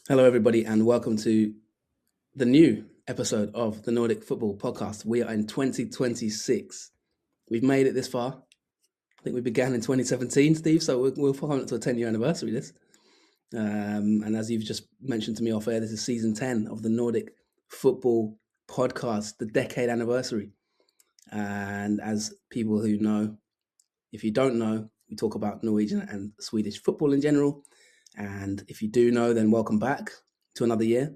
Hello, everybody, and welcome to the new episode of the Nordic Football Podcast. We are in 2026. We've made it this far. I think we began in 2017, Steve, so we'll come up to a 10-year anniversary this. And as you've just mentioned to me off air, this is season 10 of the Nordic Football Podcast, the decade anniversary. And as people who know, if you don't know, we talk about Norwegian and Swedish football in general. And if you do know, then welcome back to another year.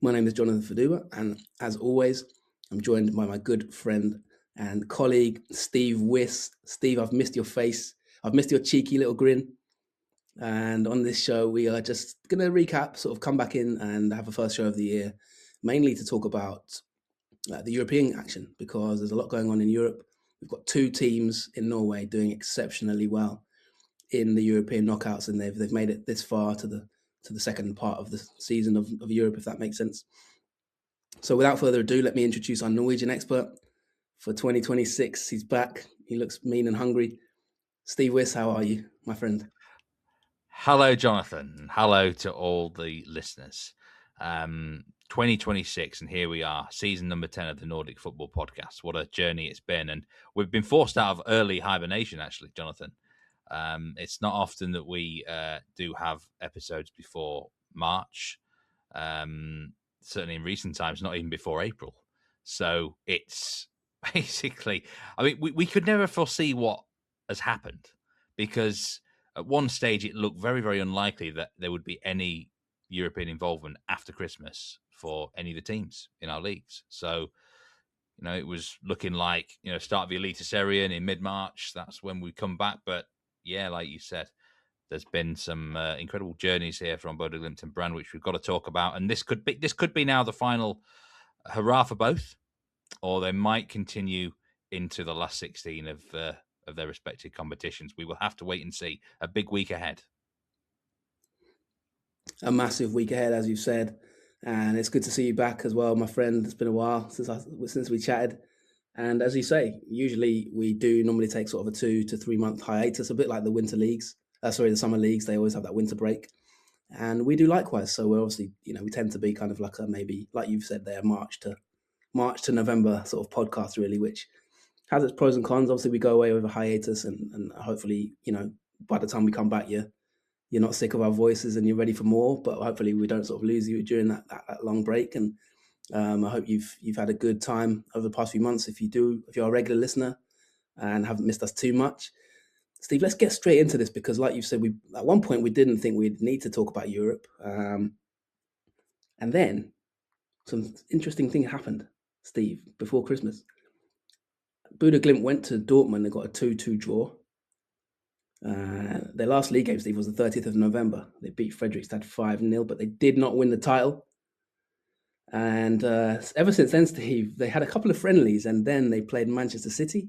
My name is Jonathan Fadugba, and as always, I'm joined by my good friend and colleague, Steve Wyss. Steve, I've missed your face. I've missed your cheeky little grin. And on this show, we are just going to recap, sort of come back in and have a first show of the year, mainly to talk about the European action, because there's a lot going on in Europe. We've got two teams in Norway doing exceptionally well in the European knockouts, and they've made it this far to the second part of the season of Europe, if that makes sense. So without further ado, let me introduce our Norwegian expert for 2026. He's back. He looks mean and hungry. Steve Wyss, how are you, my friend? Hello, Jonathan. Hello to all the listeners. 2026, and here we are, season number 10 of the Nordic Football Podcast. What a journey it's been. And we've been forced out of early hibernation, actually, Jonathan. It's not often that we do have episodes before March. Certainly in recent times, not even before April. So it's basically, I mean, we could never foresee what has happened, because at one stage it looked very, very unlikely that there would be any European involvement after Christmas for any of the teams in our leagues. So, it was looking like, start of the Elite Serie A in mid-March. That's when we come back. But yeah, like you said, there's been some incredible journeys here from Bodø, Glimt and Brann, which we've got to talk about. And this could be now the final hurrah for both, or they might continue into the last 16 of their respective competitions. We will have to wait and see. A big week ahead. A massive week ahead, as you've said, and it's good to see you back as well, my friend. It's been a while since we chatted, and as you say, usually we do normally take sort of a 2 to 3 month hiatus, a bit like the winter leagues. The summer leagues. They always have that winter break, and we do likewise. So we're obviously, we tend to be kind of like a, maybe like you've said there, March to November sort of podcast, really, which has its pros and cons. Obviously, we go away with a hiatus, and hopefully, by the time we come back, you're not sick of our voices and you're ready for more. But hopefully, we don't sort of lose you during that long break. And I hope you've had a good time over the past few months. If you're a regular listener and haven't missed us too much, Steve, let's get straight into this, because, like you said, we at one point we didn't think we'd need to talk about Europe, and then some interesting thing happened, Steve, before Christmas. Bodø Glimt went to Dortmund. They got a 2-2 draw. Their last league game, Steve, was the 30th of November. They beat Fredrikstad 5-0, but they did not win the title. And ever since then, Steve, they had a couple of friendlies, and then they played Manchester City,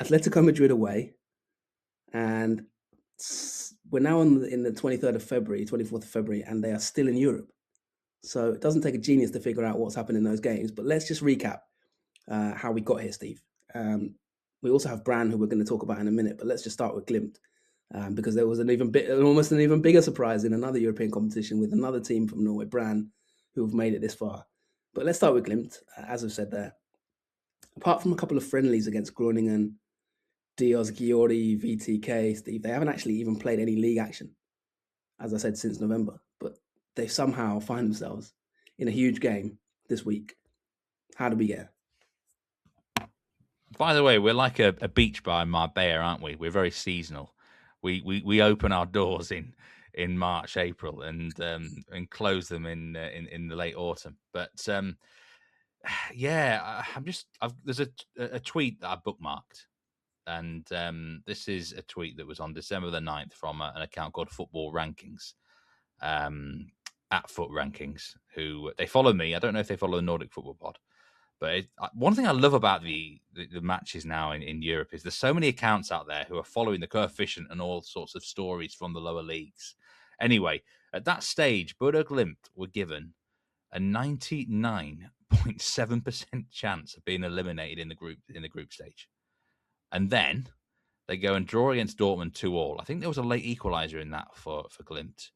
Atletico Madrid away, and we're now in the 23rd of February, 24th of February, and they are still in Europe. So it doesn't take a genius to figure out what's happened in those games. But let's just recap how we got here, Steve. We also have Brann, who we're going to talk about in a minute, but let's just start with Glimt, because there was almost an even bigger surprise in another European competition with another team from Norway, Brann, who have made it this far. But let's start with Glimt, as I've said there. Apart from a couple of friendlies against Groningen, Dios Giori, VTK, Steve, they haven't actually even played any league action, as I said, since November. But they somehow find themselves in a huge game this week. How did we get? By the way, we're like a beach bar in Marbella, aren't we? We're very seasonal. We open our doors in March, April, and close them in the late autumn. But yeah, there's a tweet that I bookmarked, and this is a tweet that was on December the 9th from an account called Football Rankings, at Foot Rankings, who they follow me. I don't know if they follow the Nordic Football Pod. But one thing I love about the matches now in Europe is there's so many accounts out there who are following the coefficient and all sorts of stories from the lower leagues. Anyway, at that stage, Bodø Glimt were given a 99.7% chance of being eliminated in the group stage. And then they go and draw against Dortmund 2-2. I think there was a late equaliser in that for Glimt.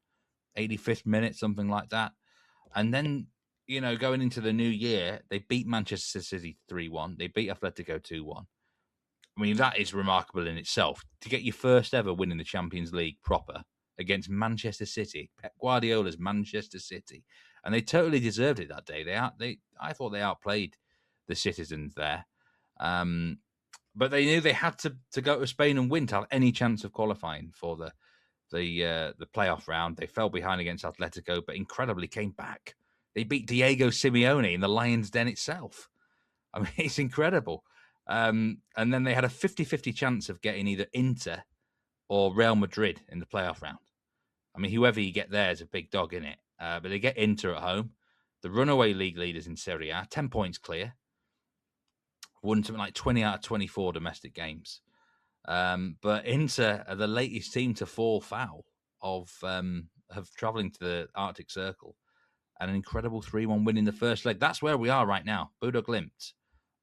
85th minute, something like that. And then, going into the new year, they beat Manchester City 3-1. They beat Atletico 2-1. I mean, that is remarkable in itself. To get your first ever win in the Champions League proper against Manchester City, Pep Guardiola's Manchester City. And they totally deserved it that day. I thought they outplayed the citizens there. But they knew they had to go to Spain and win to have any chance of qualifying for the playoff round. They fell behind against Atletico, but incredibly came back. They beat Diego Simeone in the Lions' Den itself. I mean, it's incredible. And then they had a 50-50 chance of getting either Inter or Real Madrid in the playoff round. I mean, whoever you get there is a big dog in it. But they get Inter at home. The runaway league leaders in Serie A, 10 points clear. Won something like 20 out of 24 domestic games. But Inter are the latest team to fall foul of travelling to the Arctic Circle. And an incredible 3-1 win in the first leg. That's where we are right now. Bodø Glimt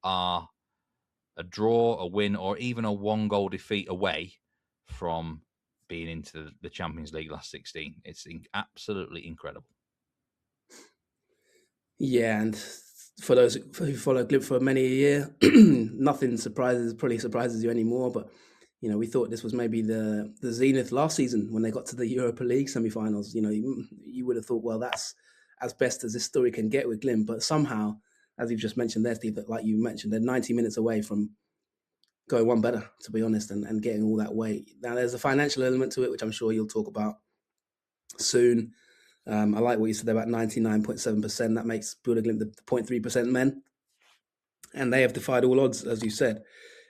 are a draw, a win, or even a 1-goal defeat away from being into the Champions League last 16. It's absolutely incredible. Yeah, and for those who follow Glimt for many a year, nothing probably surprises you anymore. But we thought this was maybe the zenith last season when they got to the Europa League semi-finals. You would have thought, well, that's as best as this story can get with Glimt. But somehow, as you've just mentioned there, Steve, that like you mentioned, they're 90 minutes away from going one better, to be honest, and getting all that weight. Now, there's a financial element to it, which I'm sure you'll talk about soon. I like what you said about 99.7%. That makes Bodø Glimt the 0.3% men. And they have defied all odds, as you said.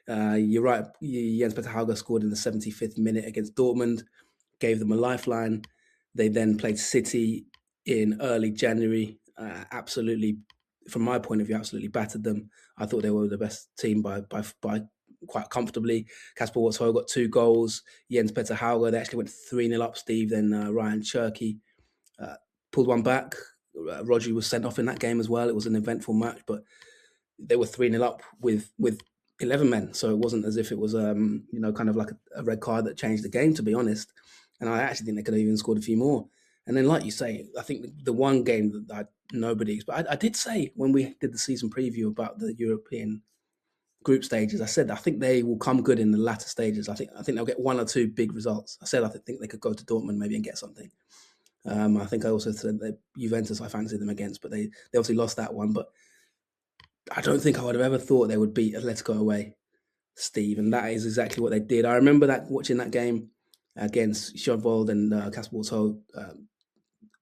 You're right. Jens Petter Hauger scored in the 75th minute against Dortmund, gave them a lifeline. They then played City in early January. Absolutely, from my point of view, absolutely battered them. I thought they were the best team by quite comfortably. Kasper Wartshøj got 2 goals. Jens Petter Hauger, they actually went 3-0 up, Steve. Then Ryan Cherky pulled one back. Rodri was sent off in that game as well. It was an eventful match, but they were 3-0 up with 11 men. So it wasn't as if it was, kind of like a red card that changed the game, to be honest. And I actually think they could have even scored a few more. And then, like you say, I think the one game that I did say when we did the season preview about the European group stages, I said I think they will come good in the latter stages. I think they'll get 1 or 2 big results. I said I think they could go to Dortmund maybe and get something. I think I also said that Juventus I fancied them against, but they obviously lost that one. But I don't think I would have ever thought they would beat Atletico away, Steve, and that is exactly what they did. I remember watching that game against Sjøvold and Kasper Wartshøj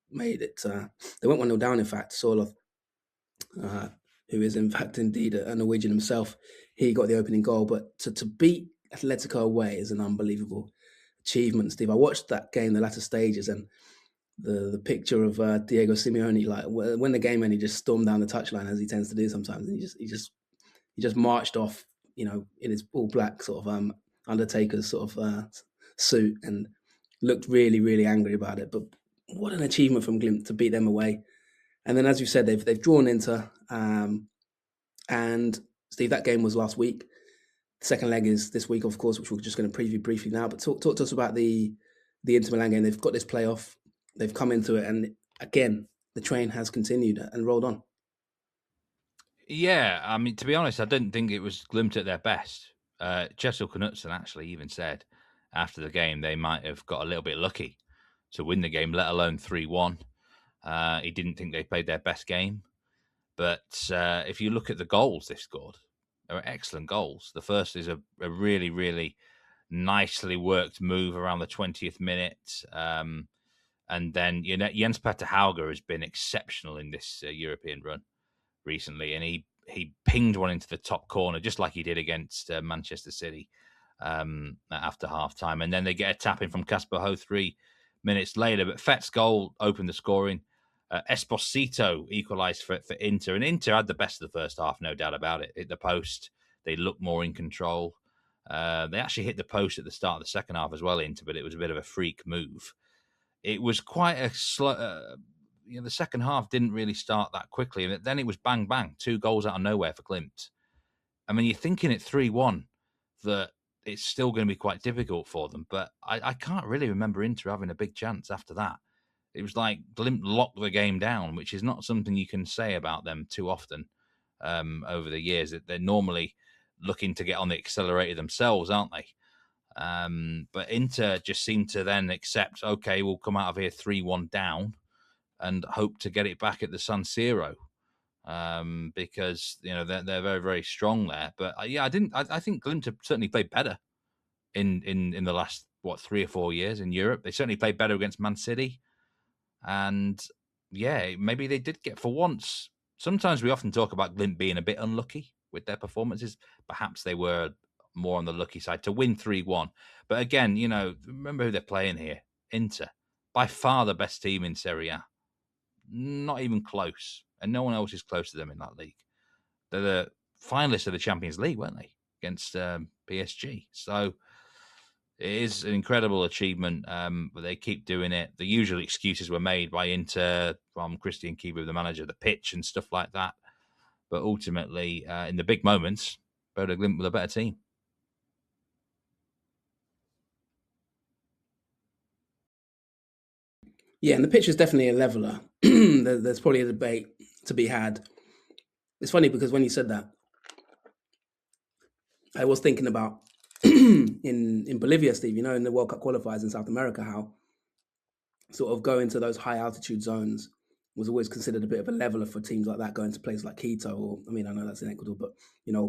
made it. They went 1-0 down, in fact. Sorloth, who is in fact indeed a Norwegian himself, he got the opening goal. But to beat Atletico away is an unbelievable achievement, Steve. I watched that game, the latter stages, and the picture of Diego Simeone, like when the game ended, he just stormed down the touchline as he tends to do sometimes, and he just marched off, in his all black sort of Undertaker's sort of suit, and looked really, really angry about it. But what an achievement from Glimt to beat them away. And then, as you said, they've drawn Inter, and Steve, that game was last week. The second leg is this week, of course, which we're just going to preview briefly now. But talk to us about the Inter Milan game. They've got this playoff. They've come into it, and again, the train has continued and rolled on. Yeah, I mean, to be honest, I didn't think it was Glimt at their best. Kjetil Knutsen actually even said after the game they might have got a little bit lucky to win the game, let alone 3-1. He didn't think they played their best game. But if you look at the goals they've scored, they're excellent goals. The first is a really, really nicely worked move around the 20th minute. And then, Jens Petter Hauger has been exceptional in this European run recently. And he pinged one into the top corner, just like he did against Manchester City after half-time. And then they get a tap-in from Kasper Ho 3 minutes later. But Fett's goal opened the scoring. Esposito equalised for Inter. And Inter had the best of the first half, no doubt about it. Hit the post. They looked more in control. They actually hit the post at the start of the second half as well, Inter, but it was a bit of a freak move. It was quite a slow... the second half didn't really start that quickly. And then it was bang, bang, 2 goals out of nowhere for Glimt. I mean, you're thinking at 3-1 that it's still going to be quite difficult for them. But I can't really remember Inter having a big chance after that. it was like Glimt locked the game down, which is not something you can say about them too often over the years. That they're normally looking to get on the accelerator themselves, aren't they? But Inter just seemed to then accept, okay, we'll come out of here 3-1 down and hope to get it back at the San Siro. Because they're very, very strong there. But I think Glimt have certainly played better in the last 3 or 4 years in Europe. They certainly played better against Man City, and maybe they did get for once. Sometimes we often talk about Glimt being a bit unlucky with their performances. Perhaps they were more on the lucky side to win 3-1. But again, remember who they're playing here: Inter, by far the best team in Serie A. Not even close. And no one else is close to them in that league. They're the finalists of the Champions League, weren't they, against PSG? So it is an incredible achievement, but they keep doing it. The usual excuses were made by Inter from Christian Kibu, the manager, the pitch and stuff like that. But ultimately, in the big moments, Bodø Glimt were a better team. Yeah, and the pitch is definitely a leveler. There's probably a debate to be had. It's funny because when you said that, I was thinking about in Bolivia, Steve, in the World Cup qualifiers in South America, how sort of going to those high altitude zones was always considered a bit of a leveler for teams like that, going to places like Quito, or I know that's in Ecuador, but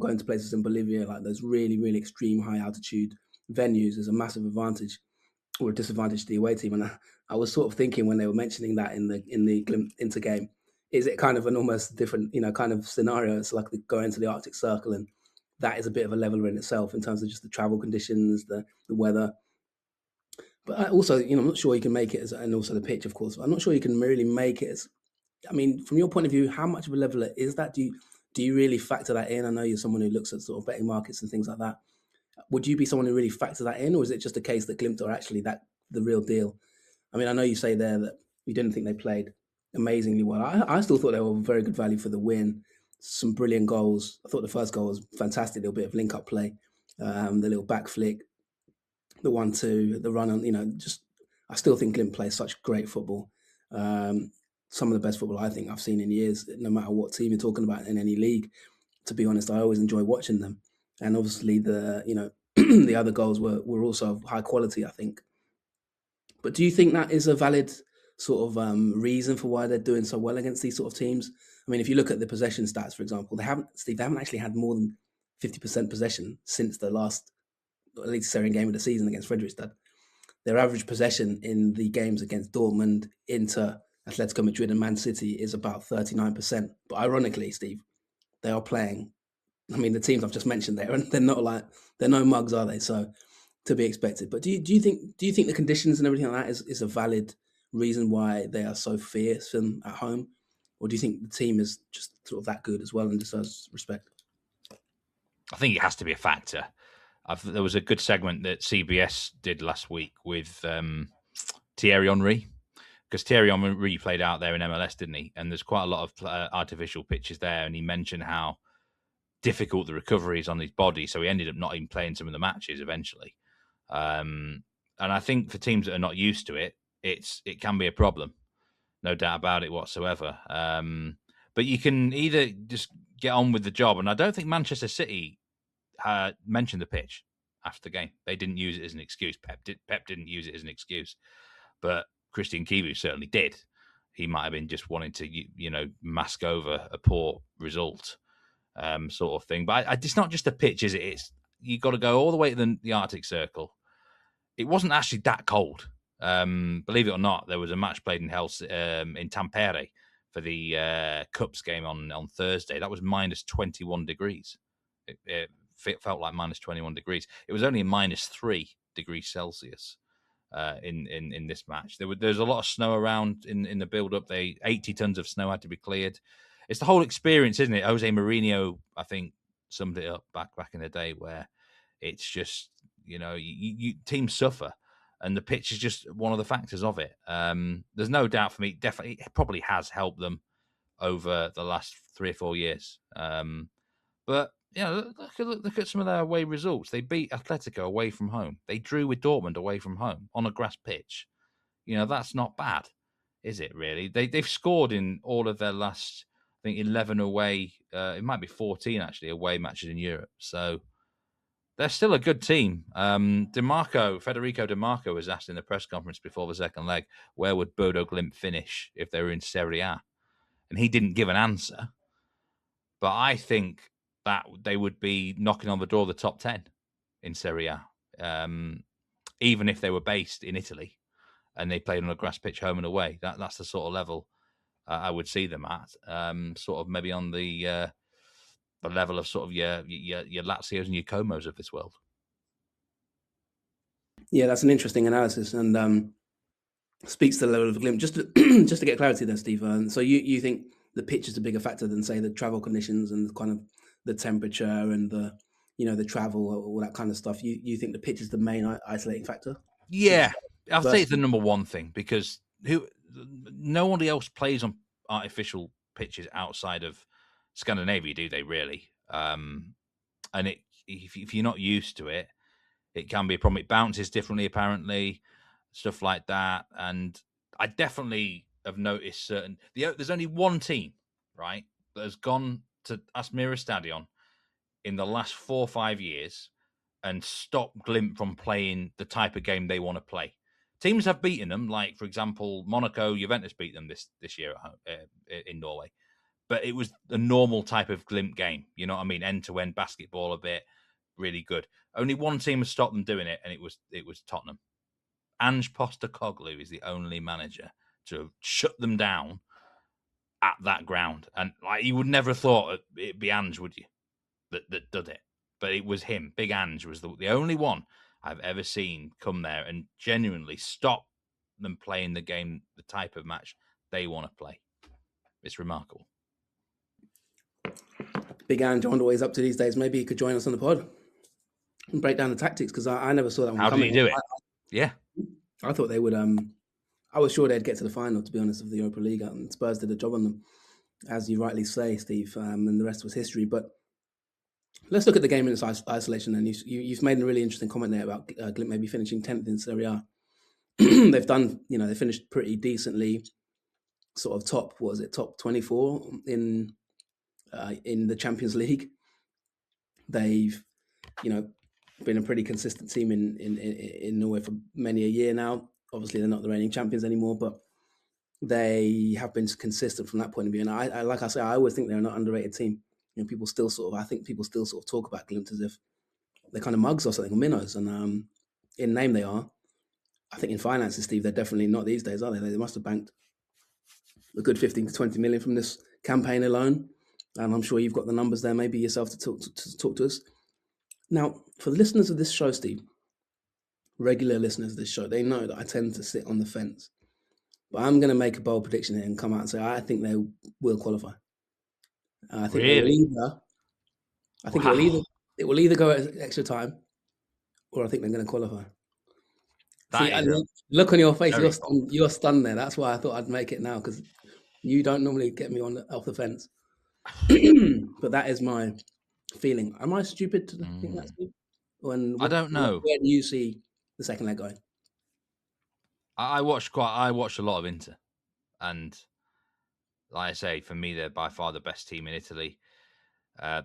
going to places in Bolivia, like those really, really extreme high altitude venues, is a massive advantage or a disadvantage to the away team. And I was sort of thinking when they were mentioning that in the Glimt Inter game, is it kind of an almost different, kind of scenario? It's like going to the Arctic Circle, and that is a bit of a leveler in itself in terms of just the travel conditions, the weather. But also, I'm not sure you can make it as, and also the pitch, of course. But I'm not sure you can really make it as. From your point of view, how much of a leveler is that? Do you really factor that in? I know you're someone who looks at sort of betting markets and things like that. Would you be someone who really factors that in, or is it just a case that Glimt are actually the real deal? I know you say there that you didn't think they played amazingly well. I still thought they were very good value for the win. Some brilliant goals. I thought the first goal was fantastic. A little bit of link-up play, the little back flick, the 1-2, the run on. I still think Glimt plays such great football. Some of the best football I think I've seen in years, no matter what team you're talking about in any league. To be honest, I always enjoy watching them. And obviously the the other goals were also of high quality, I think. But do you think that is a valid sort of reason for why they're doing so well against these sort of teams? If you look at the possession stats, for example, they haven't actually had more than 50% possession since the last Serie A game of the season against Fredrikstad. Their average possession in the games against Dortmund, Inter, Atletico Madrid and Man City is about 39%. But ironically, Steve, they are playing. The teams I've just mentioned there, and they're no mugs, are they? So to be expected. But do you think the conditions and everything like that is a valid reason why they are so fearsome at home, or do you think the team is just sort of that good as well and deserves respect? I think it has to be a factor. There was a good segment that CBS did last week with Thierry Henry, because Thierry Henry played out there in MLS, didn't he? And there's quite a lot of artificial pitches there, and he mentioned how difficult the recovery is on his body, so he ended up not even playing some of the matches eventually. And I think for teams that are not used to it, it can be a problem, no doubt about it whatsoever. But you can either just get on with the job, and I don't think Manchester City mentioned the pitch after the game. They didn't use it as an excuse. Pep didn't use it as an excuse, but Christian Kibu certainly did. He might have been just wanting to, mask over a poor result, sort of thing. But it's not just a pitch, is it? It's you got to go all the way to the Arctic Circle. It wasn't actually that cold. Believe it or not, there was a match played in Tampere for the Cups game on Thursday. That was minus 21 degrees. It felt like minus 21 degrees. It was only minus 3 degrees Celsius in this match. There's a lot of snow around in the build-up. 80 tons of snow had to be cleared. It's the whole experience, isn't it? Jose Mourinho, I think, summed it up back in the day, where it's just, you teams suffer, and the pitch is just one of the factors of it. There's no doubt for me, definitely, it probably has helped them over the last 3 or 4 years. But look at some of their away results. They beat Atletico away from home. They drew with Dortmund away from home on a grass pitch. That's not bad. is it really? They've scored in all of their last, I think, 11 away. It might be 14 actually away matches in Europe. So they're still a good team. Federico Dimarco was asked in the press conference before the second leg, where would Bodø Glimt finish if they were in Serie A? And he didn't give an answer. But I think that they would be knocking on the door of the top 10 in Serie A, even if they were based in Italy and they played on a grass pitch home and away. That's the sort of level I would see them at, sort of maybe on the level of sort of your Lazios and your Comos of this world. Yeah, that's an interesting analysis and speaks to the level of Glimt. Just to get clarity there, Steve. So you think the pitch is a bigger factor than, say, the travel conditions and kind of the temperature and the travel, all that kind of stuff. You think the pitch is the main isolating factor? Yeah, I'll say it's the number one thing, because nobody else plays on artificial pitches outside of Scandinavia, do they really? And if you're not used to it, it can be a problem. It bounces differently, apparently, stuff like that. And I definitely have noticed there's only one team, right, that has gone to Aspmyra Stadion in the last 4 or 5 years and stopped Glimt from playing the type of game they want to play. Teams have beaten them, like, for example, Monaco, Juventus beat them this year at home, in Norway. But it was a normal type of Glimt game. You know what I mean? End-to-end basketball a bit, really good. Only one team has stopped them doing it, and it was Tottenham. Ange Postecoglou is the only manager to have shut them down at that ground. And like, you would never have thought it'd be Ange, would you, that did it? But it was him. Big Ange was the only one I've ever seen come there and genuinely stop them playing the game, the type of match they want to play. It's remarkable. Big Ange, I wonder what he's up to these days. Maybe he could join us on the pod and break down the tactics, because I never saw that one coming. How did he do it? Yeah. I thought they would. I was sure they'd get to the final, to be honest, of the Europa League. And Spurs did a job on them, as you rightly say, Steve, and the rest was history. But let's look at the game in its isolation. And you've made a really interesting comment there about Glimt maybe finishing 10th in Serie A. They've done, they finished pretty decently, sort of top 24 in the Champions League. They've, been a pretty consistent team in Norway for many a year now. Obviously, they're not the reigning champions anymore, but they have been consistent from that point of view. And I like I say, I always think they're an underrated team. People still sort of talk about Glimt as if they're kind of mugs or something, or minnows. And in name they are. I think in finances, Steve, they're definitely not these days, are they? They must have banked a good 15 to 20 million from this campaign alone. And I'm sure you've got the numbers there, maybe yourself, to talk to us. Now, for the listeners of this show, Steve, regular listeners of this show, they know that I tend to sit on the fence. But I'm going to make a bold prediction here and come out and say I think they will qualify. I think really? it will either go at extra time, or I think they're going to qualify. Look on your face, you're stunned there. That's why I thought I'd make it now, because you don't normally get me off the fence. But that is my feeling. Am I stupid to think that, Steve? I don't know. Where do you see the second leg going? I watched a lot of Inter, and like I say, for me, they're by far the best team in Italy.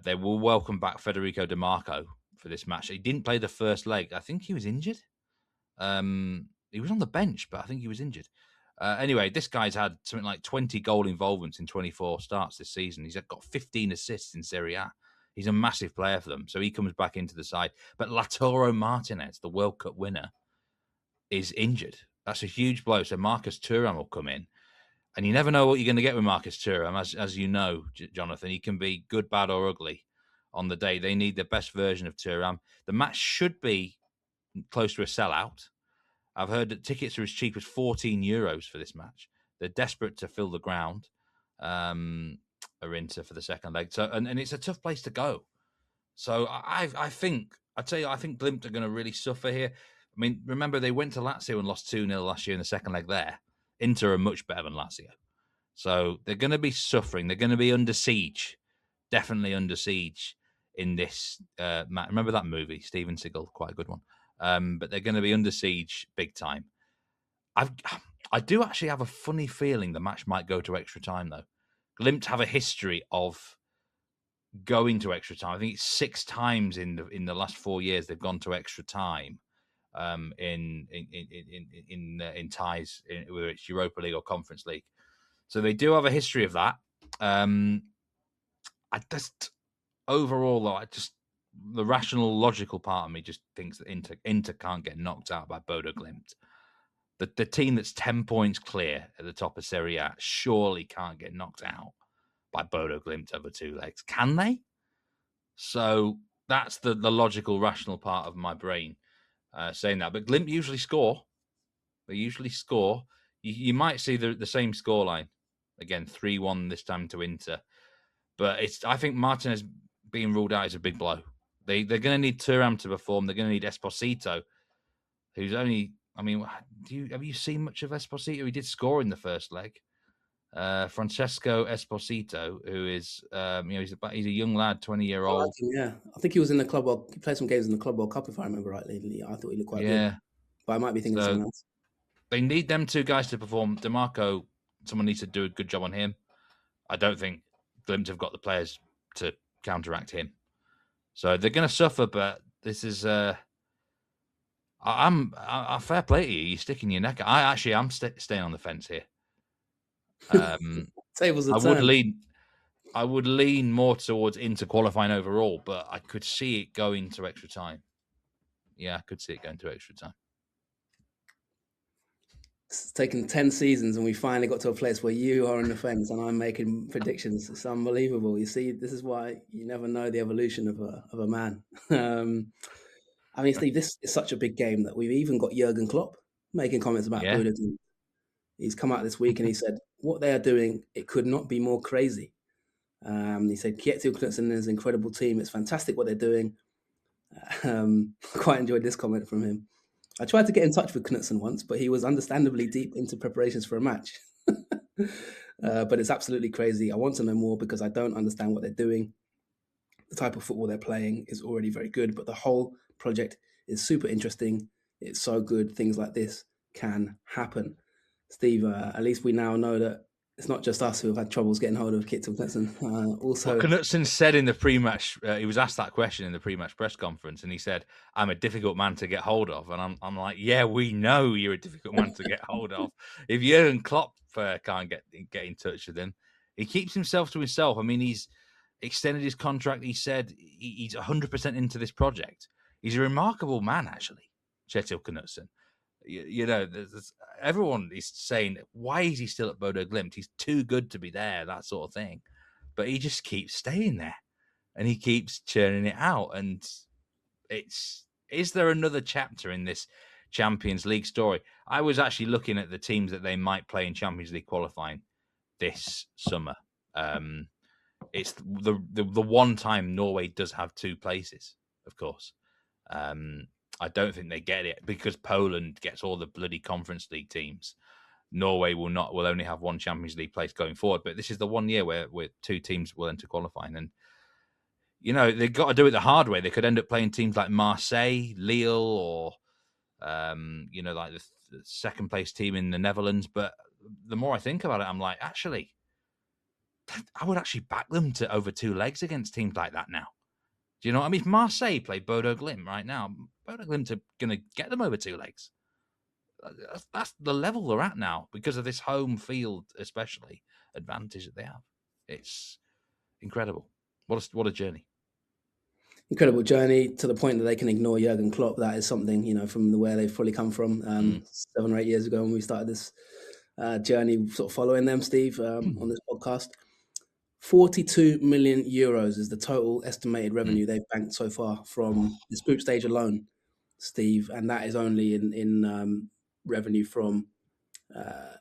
They will welcome back Federico Dimarco for this match. He didn't play the first leg. I think he was injured. He was on the bench, but I think he was injured. Anyway, this guy's had something like 20 goal involvements in 24 starts this season. He's got 15 assists in Serie A. He's a massive player for them, so he comes back into the side. But Lautaro Martinez, the World Cup winner, is injured. That's a huge blow. So Marcus Thuram will come in. And you never know what you're going to get with Marcus Thuram. As you know, Jonathan, he can be good, bad, or ugly on the day. They need the best version of Thuram. The match should be close to a sellout. I've heard that tickets are as cheap as €14 for this match. They're desperate to fill the ground, Inter, for the second leg. So, and it's a tough place to go. So I think Glimt are going to really suffer here. I mean, remember, they went to Lazio and lost 2-0 last year in the second leg there. Inter are much better than Lazio. So they're going to be suffering. They're going to be under siege. Definitely under siege in this match. Remember that movie, Steven Seagal? Quite a good one. But they're going to be under siege big time. I do actually have a funny feeling the match might go to extra time, though. Glimt have a history of going to extra time. I think it's 6 times in the last 4 years they've gone to extra time in ties, whether it's Europa League or Conference League. So they do have a history of that. I just overall, though, the rational, logical part of me just thinks that Inter can't get knocked out by Bodø Glimt. The team that's 10 points clear at the top of Serie A surely can't get knocked out by Bodø Glimt over 2 legs. Can they? So that's the logical, rational part of my brain saying that. But Glimt usually score. They usually score. You might see the same scoreline. Again, 3-1 this time to Inter. But I think Martinez being ruled out is a big blow. They're going to need Thuram to perform. They're going to need Esposito, who's only... I mean, have you seen much of Esposito? He did score in the first leg. Francesco Esposito, who is, he's a young lad, 20-year-old. Yeah, I think he was in the Club World. He played some games in the Club World Cup, if I remember rightly. I thought he looked quite good. But I might be thinking of someone else. They need them 2 guys to perform. DeMarco, someone needs to do a good job on him. I don't think Glimt have got the players to counteract him. So they're going to suffer, but this is... I'm fair play to you. You're sticking your neck out. I'm staying on the fence here. Tables are turned. I would lean more towards Inter qualifying overall, but I could see it going to extra time. Yeah, I could see it going to extra time. It's taken 10 seasons and we finally got to a place where you are on the fence and I'm making predictions. It's unbelievable. You see, this is why you never know the evolution of a man. I mean, Steve, this is such a big game that we've even got Jurgen Klopp making comments about Bodø. He's come out this week and he said, what they are doing, it could not be more crazy. He said, Kjetil Knutsen is an incredible team. It's fantastic what they're doing. Quite enjoyed this comment from him. I tried to get in touch with Knutsen once, but he was understandably deep into preparations for a match. But it's absolutely crazy. I want to know more because I don't understand what they're doing. The type of football they're playing is already very good, but the whole project is super interesting. It's so good. Things like this can happen. Steve, at least we now know that it's not just us who have had troubles getting hold of Kjetil Knutsen. Also, Knutsen said in the pre-match, he was asked that question in the pre-match press conference, and he said, "I'm a difficult man to get hold of." And I'm like, "Yeah, we know you're a difficult man to get hold of. If Jurgen Klopp can't get in touch with him, he keeps himself to himself. I mean, he's extended his contract. He said he's 100% into this project. He's a remarkable man, actually, Kjetil Knutsen. Everyone is saying, why is he still at Bodø Glimt? He's too good to be there, that sort of thing. But he just keeps staying there and he keeps churning it out. And is there another chapter in this Champions League story? I was actually looking at the teams that they might play in Champions League qualifying this summer. It's the one time Norway does have 2 places, of course. I don't think they get it because Poland gets all the bloody Conference League teams. Norway will only have 1 Champions League place going forward. But this is the one year where 2 teams will enter qualifying. And, they've got to do it the hard way. They could end up playing teams like Marseille, Lille, or, like the second place team in the Netherlands. But the more I think about it, I'm like, actually, I would actually back them to over 2 legs against teams like that now. Do you know what I mean? If Marseille play Bodø Glimt right now, Bodø Glimt are going to get them over 2 legs. That's the level they're at now because of this home field, especially, advantage that they have. It's incredible. What a journey. Incredible journey to the point that they can ignore Jurgen Klopp. That is something, from where they've probably come from 7 or 8 years ago when we started this journey, sort of following them, Steve, on this podcast. 42 million euros is the total estimated revenue they've banked so far from this group stage alone, Steve, and that is only in revenue from the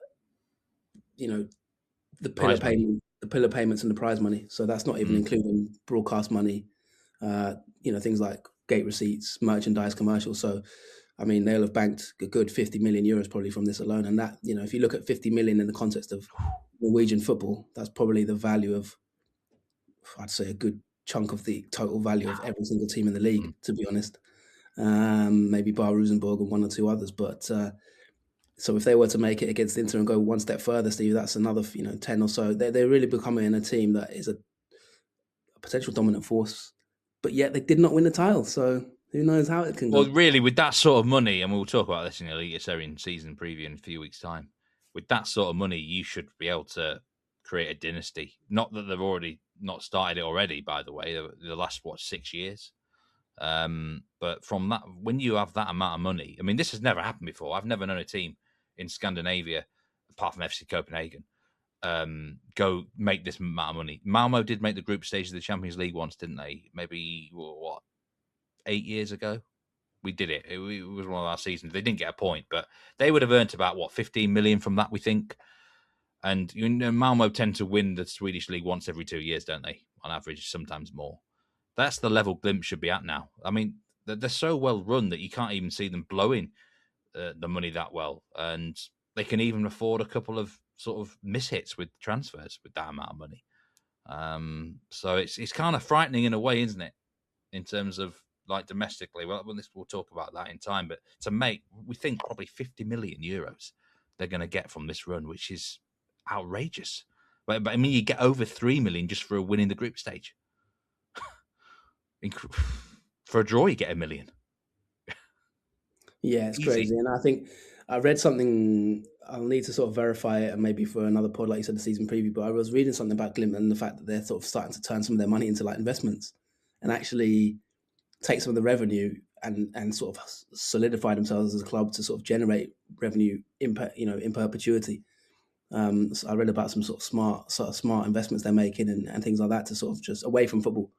pillar payments and the prize money. So that's not even including broadcast money, things like gate receipts, merchandise, commercials. So I mean, they'll have banked a good 50 million euros probably from this alone. And that, if you look at 50 million in the context of Norwegian football, that's probably the value of, I'd say, a good chunk of the total value of every single team in the league, to be honest. Maybe bar Rosenborg and 1 or 2 others, but So if they were to make it against Inter and go one step further, Steve, that's another 10 or so. They're really becoming a team that is a potential dominant force, but yet they did not win the title. So who knows how it can go? Well, really, with that sort of money, and we'll talk about this in the Elite Serie season preview in a few weeks' time. With that sort of money, you should be able to create a dynasty. Not that they've already not started it already, by the way. The last 6 years. But from that, when you have that amount of money, I mean, this has never happened before. I've never known a team in Scandinavia, apart from FC Copenhagen, go make this amount of money. Malmo did make the group stage of the Champions League once, didn't they? Maybe 8 years ago. We did it. It was one of our seasons. They didn't get a point, but they would have earned about 15 million from that, we think. And Malmo tend to win the Swedish league once every 2 years, don't they? On average, sometimes more. That's the level Glimt should be at now. I mean, they're so well run that you can't even see them blowing the money that well, and they can even afford a couple of sort of mishits with transfers with that amount of money. So it's kind of frightening in a way, isn't it? In terms of like domestically, well, we'll talk about that in time. But to make, we think probably 50 million euros they're going to get from this run, which is outrageous. But I mean, you get over 3 million just for a win in the group stage. For a draw, you get 1 million. Yeah, it's crazy. And I think I read something, I'll need to sort of verify it, and maybe for another pod, like you said, the season preview, but I was reading something about Glimt and the fact that they're sort of starting to turn some of their money into like investments and actually take some of the revenue and sort of solidify themselves as a club to sort of generate revenue in perpetuity. So I read about some sort of smart investments they're making and things like that to sort of just away from football.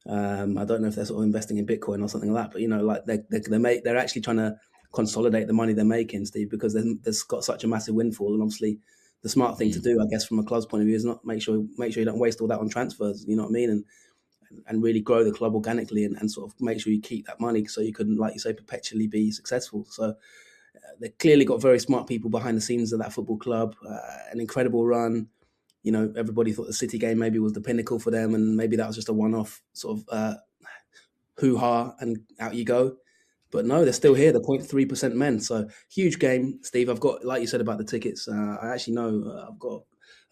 I don't know if they're sort of investing in Bitcoin or something like that, but like they're actually trying to consolidate the money they're making, Steve, because there's got such a massive windfall, and obviously the smart thing to do, I guess, from a club's point of view, is not make sure you don't waste all that on transfers. You know what I mean? And really grow the club organically and sort of make sure you keep that money so you can, like you say, perpetually be successful. So they clearly got very smart people behind the scenes of that football club, an incredible run. Everybody thought the City game maybe was the pinnacle for them, and maybe that was just a one-off sort of hoo-ha and out you go. But no, they're still here. They're 0.3% men. So huge game, Steve. I've got, like you said about the tickets, I actually know I've got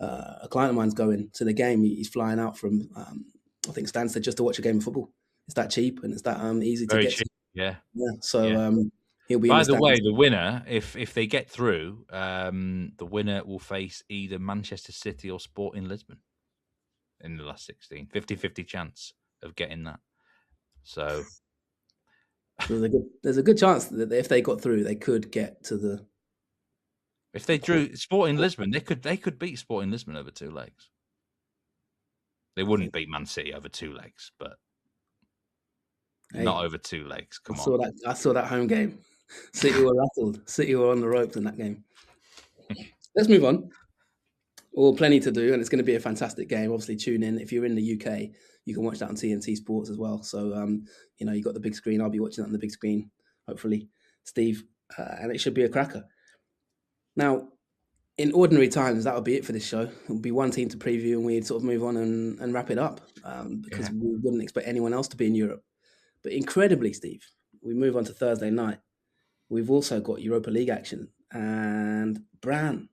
a client of mine's going to the game. He's flying out from, I think, Stansted just to watch a game of football. It's that cheap and it's that easy to get cheap. to. Yeah. So he'll be. By the way, the winner, if they get through, the winner will face either Manchester City or Sporting Lisbon in the last 16. 50-50 chance of getting that. So there's a good chance that if they got through, they could get to the. If they drew Sporting Lisbon, they could beat Sporting Lisbon over 2 legs. They wouldn't beat Man City over 2 legs, but not over 2 legs. Come on. I saw that home game. City were rattled. City were on the ropes in that game. Let's move on. Well, plenty to do, and it's going to be a fantastic game. Obviously, tune in. If you're in the UK, you can watch that on TNT Sports as well. So, you got the big screen. I'll be watching that on the big screen, hopefully, Steve, and it should be a cracker. Now, in ordinary times, that would be it for this show. It would be one team to preview, and we'd sort of move on and wrap it up because we wouldn't expect anyone else to be in Europe. But incredibly, Steve, we move on to Thursday night. We've also got Europa League action, and Brann.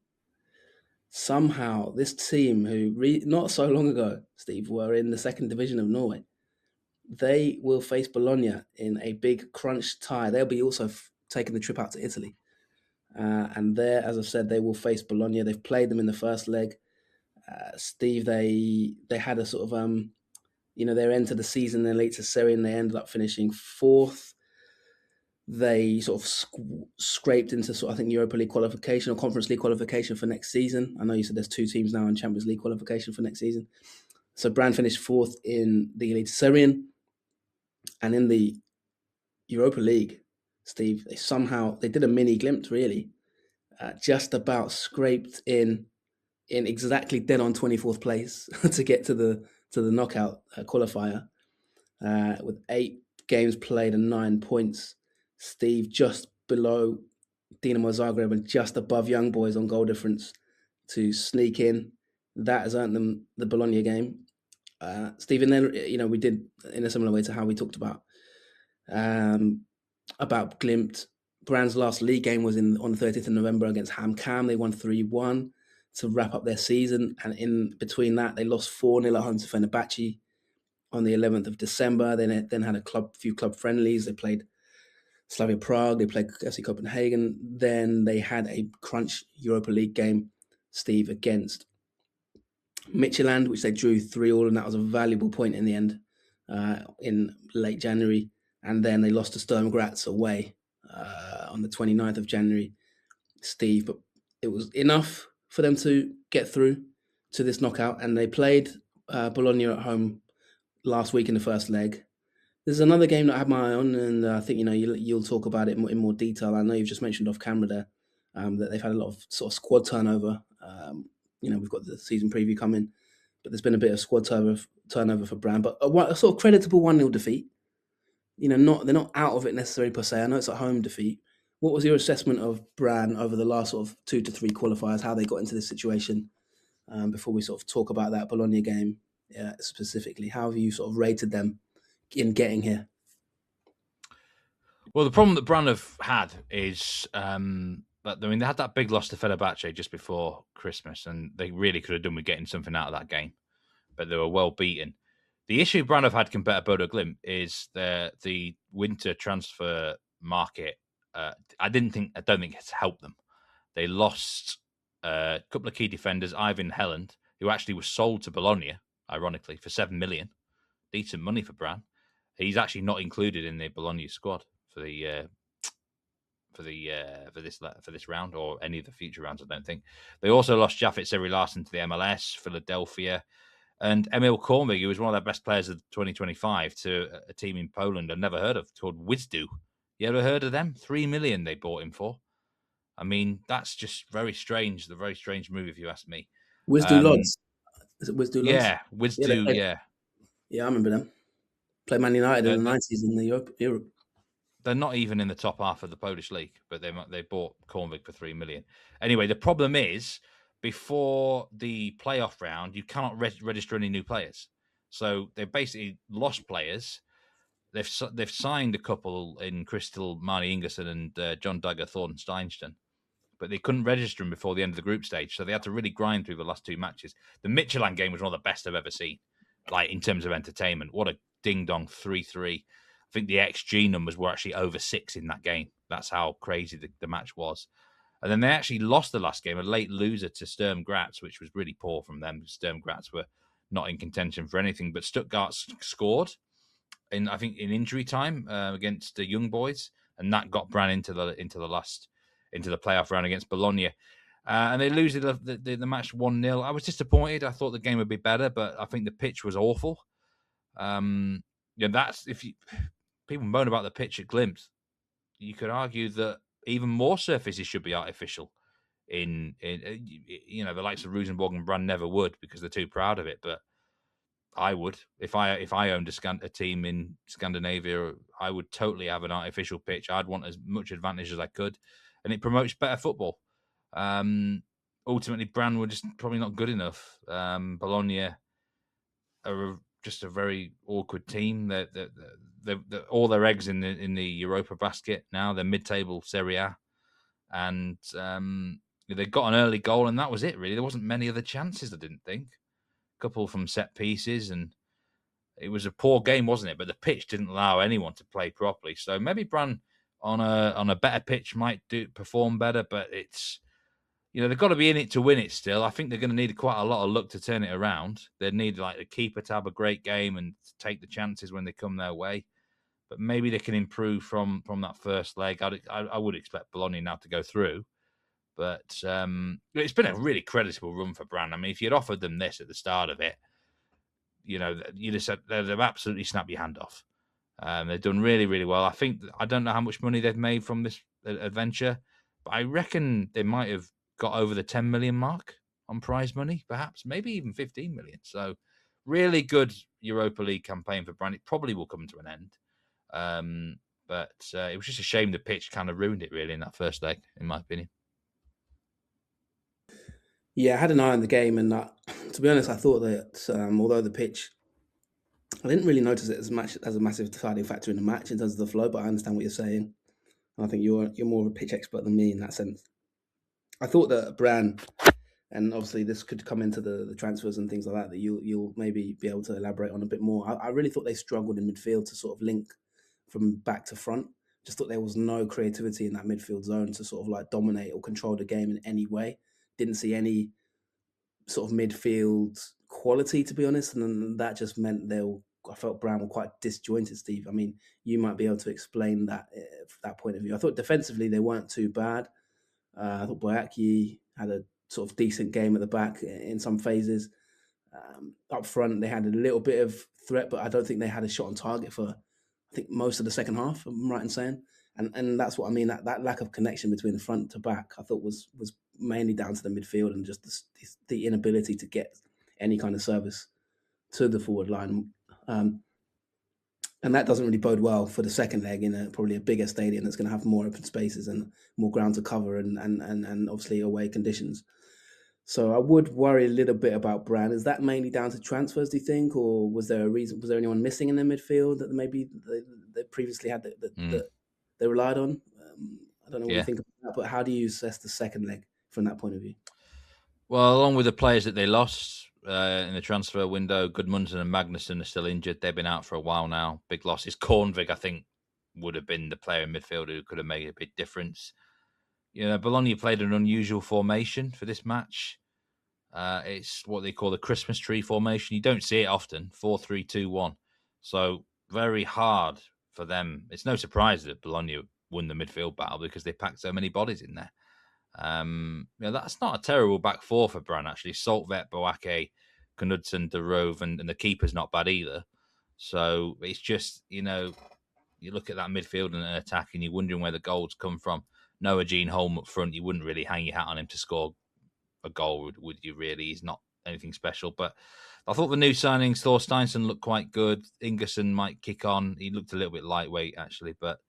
Somehow, this team who not so long ago, Steve, were in the second division of Norway, they will face Bologna in a big crunch tie. They'll be also taking the trip out to Italy. And there, as I've said, they will face Bologna. They've played them in the first leg. Steve, they had a sort of, their end to the season, their late to Serie A, and they ended up finishing 4th. They sort of scraped into I think Europa League qualification or Conference League qualification for next season. I know you said there's 2 teams now in Champions League qualification for next season. So Brann finished 4th in the Elite Serie A, and in the Europa League, Steve, they did a mini Glimt really, just about scraped in exactly dead on 24th place to get to the knockout qualifier with 8 games played and 9 points. Steve, just below Dinamo Zagreb and just above Young Boys on goal difference to sneak in. That has earned them the Bologna game. Steve, and then, we did in a similar way to how we talked about Glimt Brann's last league game was on the 30th of November against Ham Cam. They won 3-1 to wrap up their season. And in between that, they lost 4-0 at home to Fenerbahce on the 11th of December. They then had a few club friendlies. They played Slavia Prague. They played FC Copenhagen. Then they had a crunch Europa League game, Steve, against Midtjylland, which they drew 3-3, and that was a valuable point in the end in late January. And then they lost to Sturm Graz away on the 29th of January, Steve. But it was enough for them to get through to this knockout. And they played Bologna at home last week in the first leg. There's another game that I had my eye on, and I think you'll talk about it in more detail. I know you've just mentioned off camera there that they've had a lot of sort of squad turnover. We've got the season preview coming, but there's been a bit of squad turnover for Brann. But a sort of creditable 1-0 defeat. They're not out of it necessarily per se. I know it's a home defeat. What was your assessment of Brann over the last sort of 2 to 3 qualifiers? How they got into this situation? Before we sort of talk about that Bologna game specifically, how have you sort of rated them in getting here? Well, the problem that Brann have had is they had that big loss to Fenerbahce just before Christmas, and they really could have done with getting something out of that game, but they were well beaten. The issue Brann have had compared to Bodø Glimt is the winter transfer market. I don't think it's helped them. They lost a couple of key defenders, Ivan Helland, who actually was sold to Bologna, ironically, for 7 million. Decent money for Brann. He's actually not included in the Bologna squad for this round or any of the future rounds, I don't think. They also lost Jafet Seri-Larsen to the MLS, Philadelphia, and Emil Kornvig, who was one of their best players of 2025, to a team in Poland I've never heard of called Wisdu. You ever heard of them? 3 million they bought him for. I mean, that's just very strange. The very strange move, if you ask me. Wisdu Lodz. Is it Wisdu Lodz? Yeah, Wisdu, yeah. Yeah, I remember them. Played Man United in the 90s in the Europe. They're not even in the top half of the Polish league, but they bought Kornvig for 3 million. Anyway, the problem is, before the playoff round, you cannot register any new players. So they basically lost players. They've signed a couple in Crystal, Marnie Ingerson, and John Duggar Thornton-Steinston, but they couldn't register them before the end of the group stage. So they had to really grind through the last 2 matches. The Midtjylland game was one of the best I've ever seen, like in terms of entertainment. What a ding-dong 3-3. I think the XG numbers were actually over 6 in that game. That's how crazy the match was. And then they actually lost the last game, a late loser to Sturm Graz, which was really poor from them. Sturm Graz were not in contention for anything, but Stuttgart scored in injury time against the Young Boys, and that got Brann into the playoff round against Bologna. And they lose the match 1-0. I was disappointed. I thought the game would be better, but I think the pitch was awful. That's people moan about the pitch at Glimt. You could argue that even more surfaces should be artificial. In the likes of Rosenborg and Brann never would, because they're too proud of it. But I would, if I owned a team in Scandinavia, I would totally have an artificial pitch. I'd want as much advantage as I could, and it promotes better football. Ultimately, Brann were just probably not good enough. Bologna are just a very awkward team. They're all their eggs in the Europa basket now. They're mid-table Serie A, and they got an early goal, and that was it. Really, there wasn't many other chances. I didn't think. A couple from set pieces, and it was a poor game, wasn't it? But the pitch didn't allow anyone to play properly. So maybe Brann on a better pitch might perform better, but it's. They've got to be in it to win it still. I think they're going to need quite a lot of luck to turn it around. They need the keeper to have a great game and to take the chances when they come their way. But maybe they can improve from that first leg. I would expect Bologna now to go through. But it's been a really creditable run for Brann. I mean, if you'd offered them this at the start of it, you'd have said they've absolutely snapped your hand off. They've done really, really well. I don't know how much money they've made from this adventure, but I reckon they might have got over the 10 million mark on prize money, perhaps, maybe even 15 million. So really good Europa League campaign for Brann. It probably will come to an end. But it was just a shame the pitch kind of ruined it, really, in that first leg, in my opinion. Yeah, I had an eye on the game, and to be honest, I thought that although the pitch, I didn't really notice it as much as a massive deciding factor in the match in terms of the flow, but I understand what you're saying. I think you're more of a pitch expert than me in that sense. I thought that Brann, and obviously this could come into the transfers and things like that, that you'll maybe be able to elaborate on a bit more. I really thought they struggled in midfield to sort of link from back to front. Just thought there was no creativity in that midfield zone to sort of like dominate or control the game in any way. Didn't see any sort of midfield quality, to be honest, and then that just meant I felt Brann were quite disjointed, Steve. I mean, you might be able to explain that from that point of view. I thought defensively they weren't too bad. I thought Boyaki had a sort of decent game at the back in some phases. Up front, they had a little bit of threat, but I don't think they had a shot on target for, I think, most of the second half, if I'm right in saying. And that's what I mean, that lack of connection between the front to back, I thought was mainly down to the midfield and just the inability to get any kind of service to the forward line. And that doesn't really bode well for the second leg in probably a bigger stadium that's going to have more open spaces and more ground to cover and obviously away conditions. So I would worry a little bit about Brann. Is that mainly down to transfers, do you think? Or was there a reason? Was there anyone missing in the midfield that maybe they previously had that they relied on? I don't know what you think about that, but how do you assess the second leg from that point of view? Well, along with the players that they lost in the transfer window, Gudmundsson and Magnussen are still injured. They've been out for a while now. Big losses. Kornvig, I think, would have been the player in midfield who could have made a big difference. You know, Bologna played an unusual formation for this match. It's what they call the Christmas tree formation. You don't see it often, 4-3-2-1. So very hard for them. It's no surprise that Bologna won the midfield battle because they packed so many bodies in there. That's not a terrible back four for Brann, actually. Saltvet, Boake, Knudsen, De Rove, and the keeper's not bad either. So it's just, you look at that midfield and attack and you're wondering where the goals come from. Noah Jean Holm up front, you wouldn't really hang your hat on him to score a goal, would you really? He's not anything special. But I thought the new signings, Thor Steinsson looked quite good. Ingerson might kick on. He looked a little bit lightweight, actually, but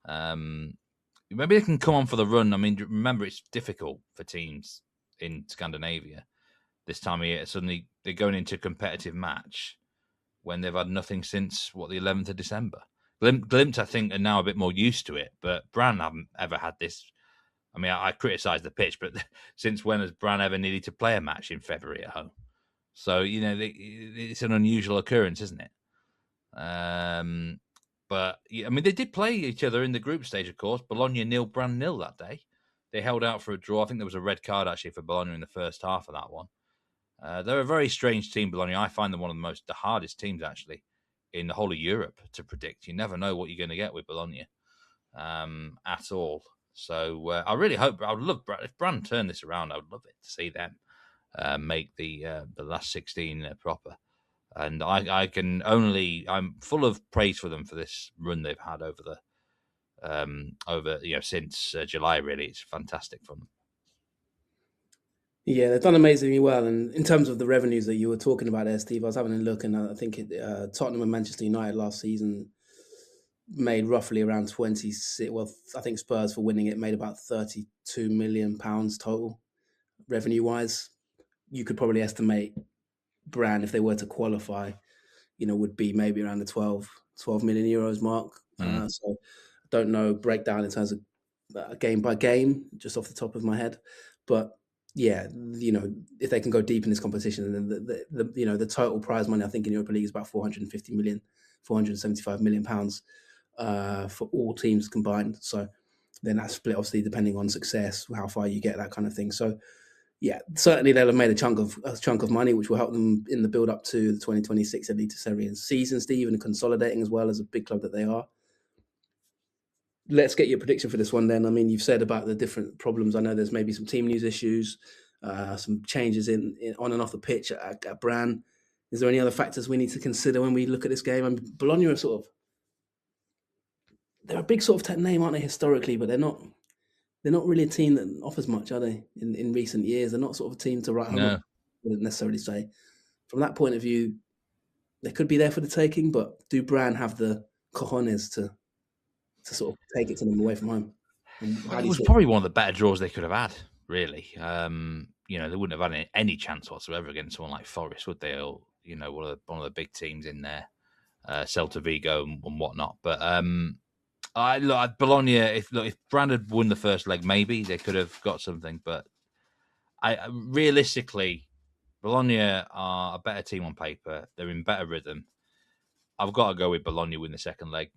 maybe they can come on for the run. I mean, remember, it's difficult for teams in Scandinavia this time of year. Suddenly, they're going into a competitive match when they've had nothing since, the 11th of December. Glimt, I think, are now a bit more used to it, but Brann haven't ever had this. I mean, I criticise the pitch, but since when has Brann ever needed to play a match in February at home? So, it's an unusual occurrence, isn't it? But, I mean, they did play each other in the group stage, of course. Bologna 0, Brann 0 that day. They held out for a draw. I think there was a red card, actually, for Bologna in the first half of that one. They're a very strange team, Bologna. I find them one of the hardest teams, actually, in the whole of Europe to predict. You never know what you're going to get with Bologna at all. So I really hope, I would love, if Brann turn this around, I would love it to see them make the last 16 proper. And I'm full of praise for them for this run they've had since July, really. It's fantastic from them. Yeah, they've done amazingly well. And in terms of the revenues that you were talking about there, Steve, I was having a look, and I think Tottenham and Manchester United last season made roughly around 26. Well, I think Spurs, for winning it, made about £32 million total revenue-wise. You could probably estimate Brann, if they were to qualify, would be maybe around the 12 million euros mark. So I don't know breakdown in terms of game by game, just off the top of my head. But yeah, if they can go deep in this competition, then the total prize money, I think, in Europa League is about 475 million pounds for all teams combined. So then that's split, obviously, depending on success, how far you get, that kind of thing. So yeah, certainly they'll have made a chunk of money, which will help them in the build up to the 2026 Elite Serie A season, Steve, and consolidating as well as a big club that they are. Let's get your prediction for this one then. I mean, you've said about the different problems. I know there's maybe some team news issues, some changes in on and off the pitch at Brann. Is there any other factors we need to consider when we look at this game? I mean, Bologna are they're a big sort of name, aren't they, historically, but they're not really a team that offers much, are they, in recent years? They're not sort of a team to write home, I wouldn't necessarily say. From that point of view, they could be there for the taking, but do Brann have the cojones to sort of take it to them away from home? It was probably one of the better draws they could have had, really. They wouldn't have had any chance whatsoever against someone like Forest, would they? Or, one of the big teams in there, Celta Vigo and whatnot. But Look, Bologna. If Brann had won the first leg, maybe they could have got something. But realistically, Bologna are a better team on paper. They're in better rhythm. I've got to go with Bologna win the second leg,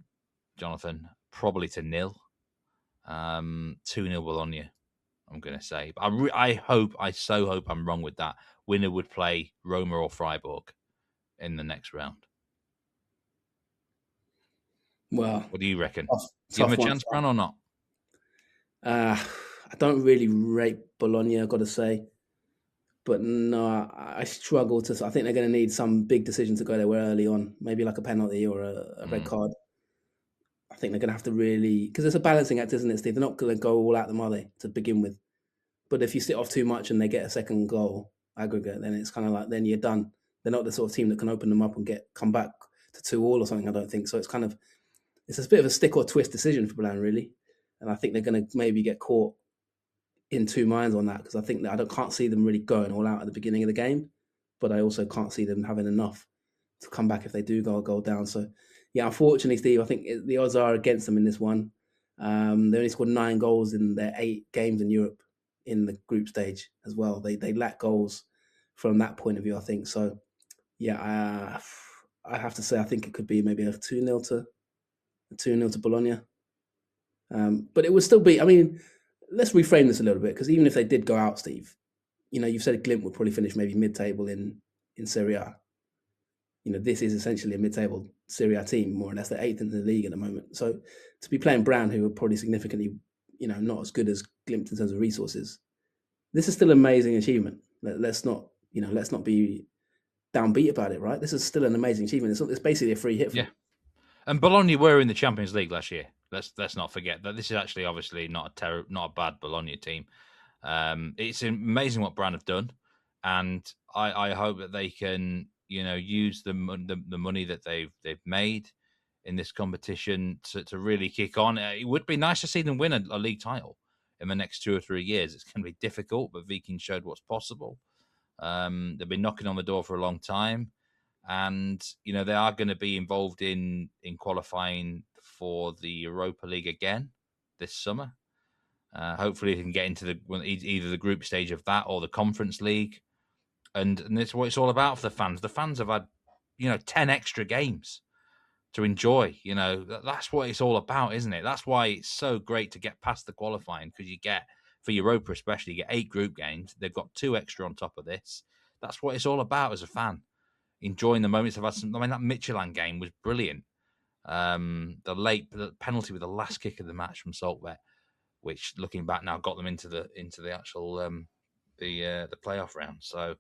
Jonathan. Probably to 0. 2-0 Bologna, I'm going to say. But I so hope I'm wrong with that. Winner would play Roma or Freiburg in the next round. Well, What do you reckon? tough, Do you have tough a one. chance, Brann, or not? I don't really rate Bologna, I've got to say. But no, I struggle to. I think they're going to need some big decision to go there early on, maybe like a penalty or a red card. I think they're going to have to really, because it's a balancing act, isn't it, Steve? They're not going to go all at them, are they, to begin with? But if you sit off too much and they get a second goal aggregate, then it's kind of like, then you're done. They're not the sort of team that can open them up and come back to 2-2 or something, I don't think. So it's kind of, it's a bit of a stick or twist decision for Brann, really. And I think they're going to maybe get caught in two minds on that, because I think that can't see them really going all out at the beginning of the game, but I also can't see them having enough to come back if they do go down. So yeah, unfortunately, Steve, I think the odds are against them in this one. They only scored 9 goals in their 8 games in Europe in the group stage as well. They lack goals from that point of view, I think. So yeah, I have to say I think it could be maybe a 2-0 to Bologna. But it would still be, I mean, let's reframe this a little bit, because even if they did go out, Steve, you've said Glimt would probably finish maybe mid-table in Serie A. This is essentially a mid-table Serie A team, more or less. They're 8th in the league at the moment. So to be playing Brann, who are probably significantly, not as good as Glimt in terms of resources, this is still an amazing achievement. Let's not be downbeat about it, right? This is still an amazing achievement. It's basically a free hit for them. And Bologna were in the Champions League last year. Let's not forget that this is actually obviously not a bad Bologna team. It's amazing what Brann have done, and I hope that they can use the money that they've made in this competition to really kick on. It would be nice to see them win a league title in the next 2 or 3 years. It's going to be difficult, but Viking showed what's possible. They've been knocking on the door for a long time. And they are going to be involved in qualifying for the Europa League again this summer. Hopefully, they can get into either the group stage of that or the Conference League, and it's what it's all about for the fans. The fans have had 10 extra games to enjoy. That's what it's all about, isn't it? That's why it's so great to get past the qualifying, because you get, for Europa especially, you get 8 group games. They've got 2 extra on top of this. That's what it's all about as a fan. Enjoying the moments. I've had some. I mean, that Midtjylland game was brilliant. The penalty with the last kick of the match from Saltvet, which, looking back now, got them into the actual the playoff round. So,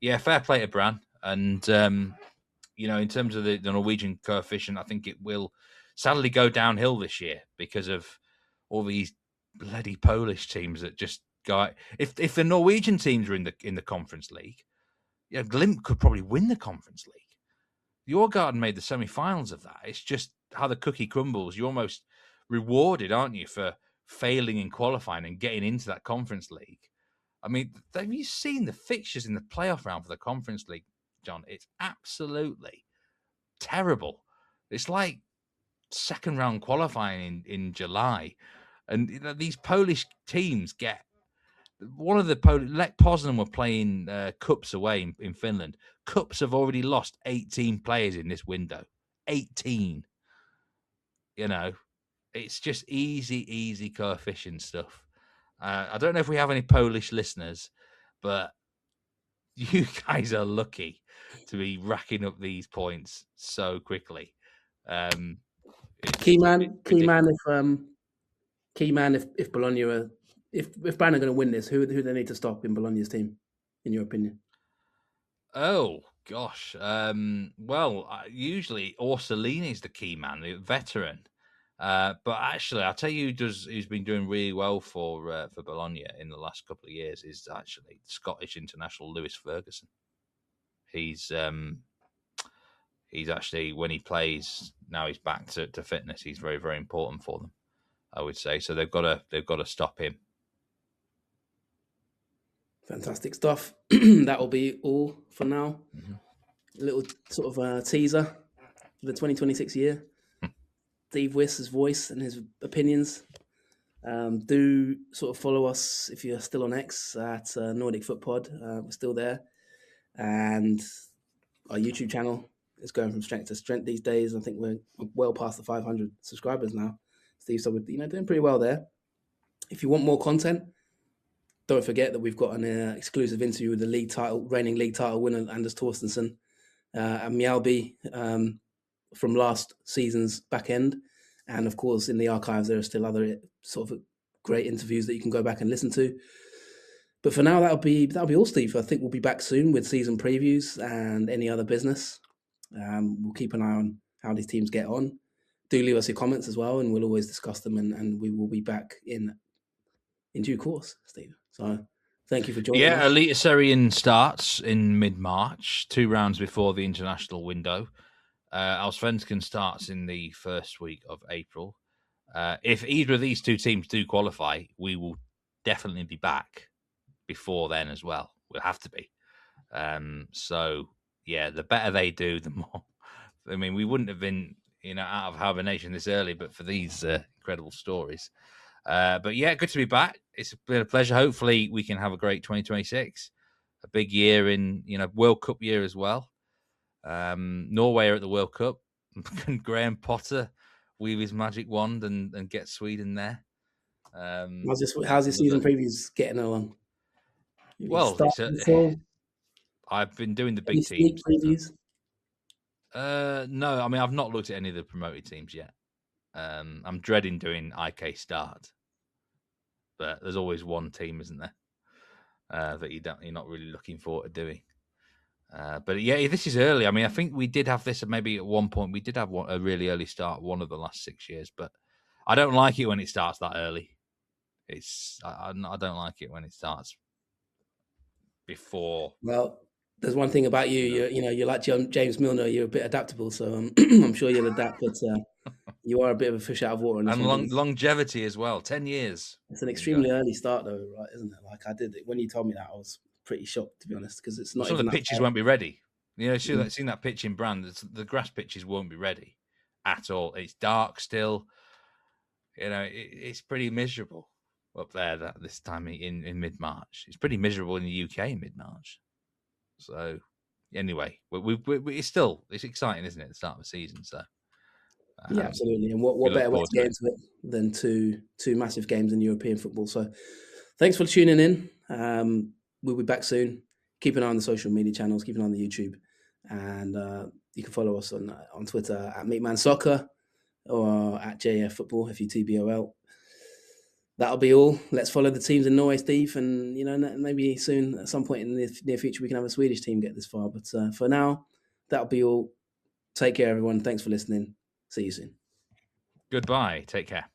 yeah, fair play to Brann. And in terms of the Norwegian coefficient, I think it will sadly go downhill this year because of all these bloody Polish teams that just go. If the Norwegian teams were in the Conference League, Glimt could probably win the Conference League. Djurgården made the semi-finals of that. It's just how the cookie crumbles. You're almost rewarded, aren't you, for failing in qualifying and getting into that Conference League. I mean, have you seen the fixtures in the playoff round for the Conference League, John? It's absolutely terrible. It's like second round qualifying in July. And these Polish teams get one of the Lech Poznan were playing cups away in Finland. Cups have already lost 18 players in this window. 18. It's just easy coefficient stuff. I don't know if we have any Polish listeners, but you guys are lucky to be racking up these points so quickly. Key man, if Bologna are, if Brann are going to win this, who do they need to stop in Bologna's team, in your opinion? Oh gosh, well, usually Orsolini is the key man, the veteran. But actually, I'll tell you who's been doing really well for Bologna in the last couple of years is actually Scottish international Lewis Ferguson. He's actually, when he plays now, he's back to fitness. He's very, very important for them, I would say. So they've got to stop him. Fantastic stuff. That will be all for now. A little sort of teaser for the 2026 year. Steve Wyss's voice and his opinions. Do sort of follow us if you're still on X at Nordic Foot Pod. We're still there. And our YouTube channel is going from strength to strength these days. I think we're well past the 500 subscribers now, Steve. So we're doing pretty well there. If you want more content, don't forget that we've got an exclusive interview with the reigning league title winner, Anders Torstensson, and Mjällby from last season's back end. And of course, in the archives, there are still other sort of great interviews that you can go back and listen to. But for now, that'll be all, Steve. I think we'll be back soon with season previews and any other business. We'll keep an eye on how these teams get on. Do leave us your comments as well, and we'll always discuss them. And we will be back in due course, Steve. So thank you for joining us. Elite Serie starts in mid-March, 2 rounds before the international window. Allsvenskan starts in the first week of April. If either of these 2 teams do qualify, we will definitely be back before then as well. We'll have to be. So, the better they do, the more. I mean, we wouldn't have been, out of hibernation this early, but for these incredible stories. But good to be back. It's been a pleasure. Hopefully, we can have a great 2026, a big year in, World Cup year as well. Norway are at the World Cup. Can Graham Potter weave his magic wand and get Sweden there? How's your season previews getting along? Well, I've been doing the big teams. Previews? No, I mean, I've not looked at any of the promoted teams yet. I'm dreading doing IK Start, but there's always one team, isn't there, that you're not really looking forward to doing. But this is early. I mean, I think we did have this maybe at one point. We did have a really early start one of the last 6 years, but I don't like it when it starts that early. I don't like it when it starts before. Well, there's one thing about you. You're like James Milner. You're a bit adaptable, so I'm sure you'll adapt. But you are a bit of a fish out of water. And longevity as well, 10 years. It's an extremely early start, though, right? Isn't it? Like I did it when you told me that, I was pretty shocked, to be honest, because it's not. Some of the pitches won't be ready. Seen that pitch in Brann. The grass pitches won't be ready at all. It's dark still. It's pretty miserable up there this time in mid-March. It's pretty miserable in the UK in mid-March. So anyway, it's exciting, isn't it? The start of the season. So absolutely. And what better way to get into it than two massive games in European football? So thanks for tuning in. We'll be back soon. Keep an eye on the social media channels. Keep an eye on the YouTube, and you can follow us on Twitter at Meatman Soccer or at JF Football FUTBOL. That'll be all. Let's follow the teams in Norway, Steve, and maybe soon at some point in the near future we can have a Swedish team get this far. But for now, that'll be all. Take care, everyone. Thanks for listening. See you soon. Goodbye. Take care.